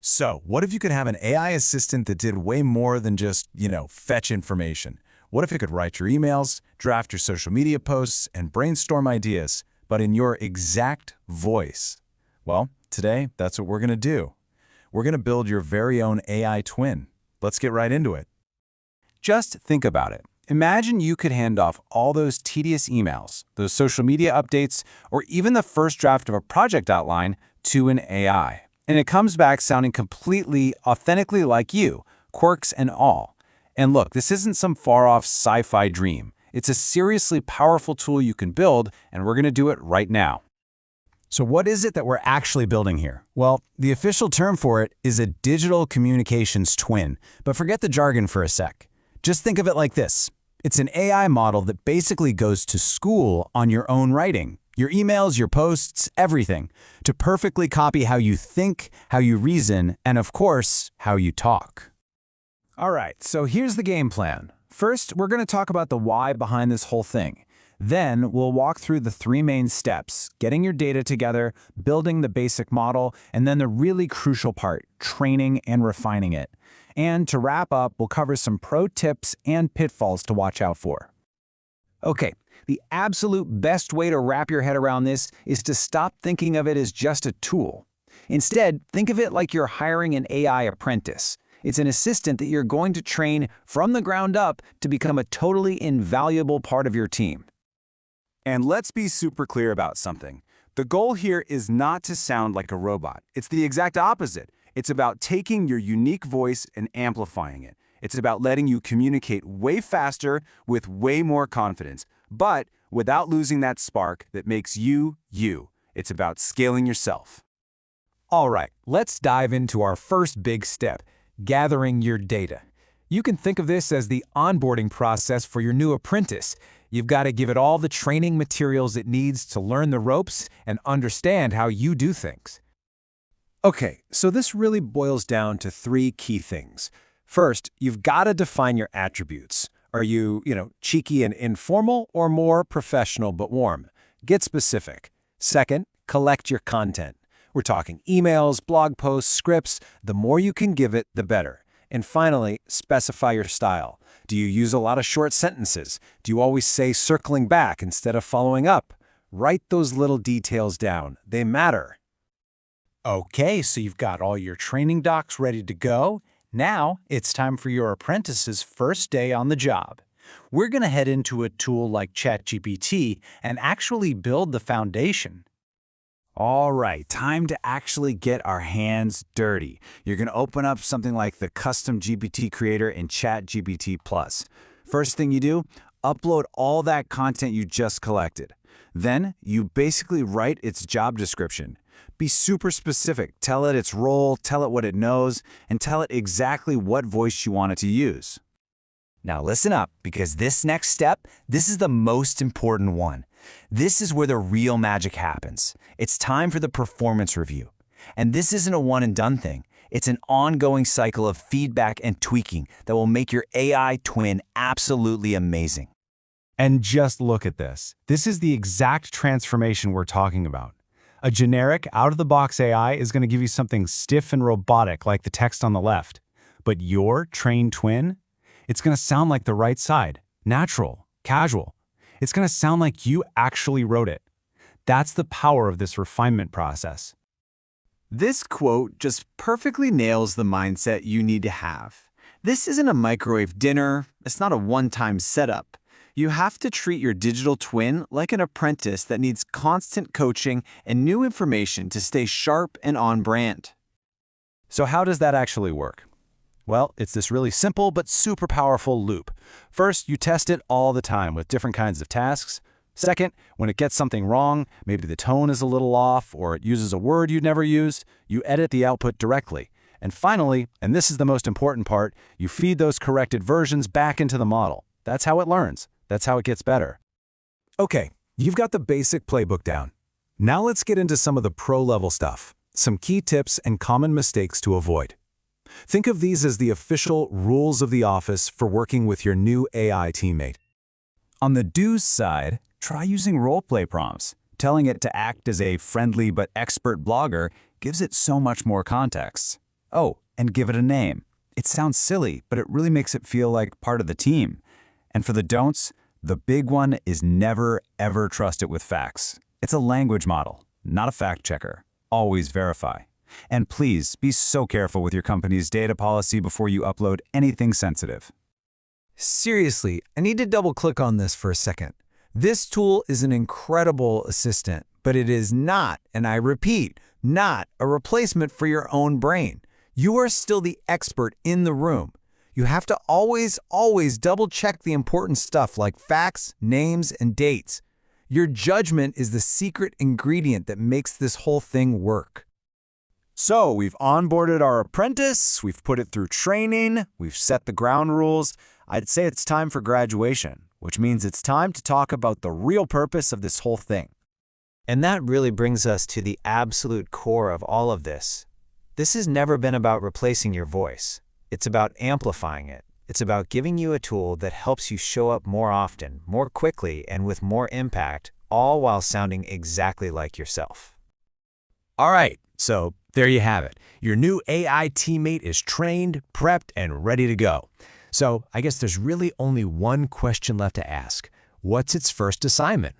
So, what if you could have an AI assistant that did way more than just, fetch information? What if it could write your emails, draft your social media posts, and brainstorm ideas, but in your exact voice? Well, today, that's what we're going to do. We're going to build your very own AI twin. Let's get right into it. Just think about it. Imagine you could hand off all those tedious emails, those social media updates, or even the first draft of a project outline to an AI. And it comes back sounding completely, authentically like you, quirks and all. And look, this isn't some far-off sci-fi dream. It's a seriously powerful tool you can build, and we're going to do it right now. So what is it that we're actually building here? Well, the official term for it is a digital communications twin. But forget the jargon for a sec. Just think of it like this. It's an AI model that basically goes to school on your own writing. Your emails, your posts, everything, to perfectly copy how you think, how you reason, and of course, how you talk. All right, so here's the game plan. First, we're going to talk about the why behind this whole thing. Then, we'll walk through the 3 main steps: getting your data together, building the basic model, and then the really crucial part, training and refining it. And to wrap up, we'll cover some pro tips and pitfalls to watch out for. Okay. The absolute best way to wrap your head around this is to stop thinking of it as just a tool. Instead, think of it like you're hiring an AI apprentice. It's an assistant that you're going to train from the ground up to become a totally invaluable part of your team. And let's be super clear about something. The goal here is not to sound like a robot. It's the exact opposite. It's about taking your unique voice and amplifying it. It's about letting you communicate way faster with way more confidence, but without losing that spark that makes you, you. It's about scaling yourself. All right, let's dive into our first big step, gathering your data. You can think of this as the onboarding process for your new apprentice. You've got to give it all the training materials it needs to learn the ropes and understand how you do things. Okay, so this really boils down to 3 key things. First, you've got to define your attributes. Are you, cheeky and informal, or more professional but warm? Get specific. Second, collect your content. We're talking emails, blog posts, scripts. The more you can give it, the better. And finally, specify your style. Do you use a lot of short sentences? Do you always say circling back instead of following up? Write those little details down. They matter. Okay, so you've got all your training docs ready to go. Now, it's time for your apprentice's first day on the job. We're going to head into a tool like ChatGPT and actually build the foundation. All right, time to actually get our hands dirty. You're going to open up something like the custom GPT creator in ChatGPT+. First thing you do, upload all that content you just collected. Then, you basically write its job description. Be super specific. Tell it its role, tell it what it knows, and tell it exactly what voice you want it to use. Now listen up, because this next step, this is the most important one. This is where the real magic happens. It's time for the performance review. And this isn't a one-and-done thing. It's an ongoing cycle of feedback and tweaking that will make your AI twin absolutely amazing. And just look at this. This is the exact transformation we're talking about. A generic, out-of-the-box AI is going to give you something stiff and robotic like the text on the left. But your trained twin, it's going to sound like the right side, natural, casual. It's going to sound like you actually wrote it. That's the power of this refinement process. This quote just perfectly nails the mindset you need to have. This isn't a microwave dinner. It's not a one-time setup. You have to treat your digital twin like an apprentice that needs constant coaching and new information to stay sharp and on brand. So how does that actually work? Well, it's this really simple but super powerful loop. First, you test it all the time with different kinds of tasks. Second, when it gets something wrong, maybe the tone is a little off or it uses a word you'd never used, you edit the output directly. And finally, and this is the most important part, you feed those corrected versions back into the model. That's how it learns. That's how it gets better. Okay, you've got the basic playbook down. Now let's get into some of the pro-level stuff, some key tips and common mistakes to avoid. Think of these as the official rules of the office for working with your new AI teammate. On the do's side, try using role-play prompts. Telling it to act as a friendly but expert blogger gives it so much more context. Oh, and give it a name. It sounds silly, but it really makes it feel like part of the team. And for the don'ts, the big one is never, ever trust it with facts. It's a language model, not a fact checker. Always verify. And please be so careful with your company's data policy before you upload anything sensitive. Seriously, I need to double-click on this for a second. This tool is an incredible assistant, but it is not, and I repeat, not a replacement for your own brain. You are still the expert in the room. You have to always double-check the important stuff like facts, names, and dates. Your judgment is the secret ingredient that makes this whole thing work. So we've onboarded our apprentice, we've put it through training, we've set the ground rules. I'd say it's time for graduation, which means it's time to talk about the real purpose of this whole thing. And that really brings us to the absolute core of all of this. This has never been about replacing your voice. It's about amplifying it. It's about giving you a tool that helps you show up more often, more quickly, and with more impact, all while sounding exactly like yourself. All right, so there you have it. Your new AI teammate is trained, prepped, and ready to go. So I guess there's really only one question left to ask. What's its first assignment?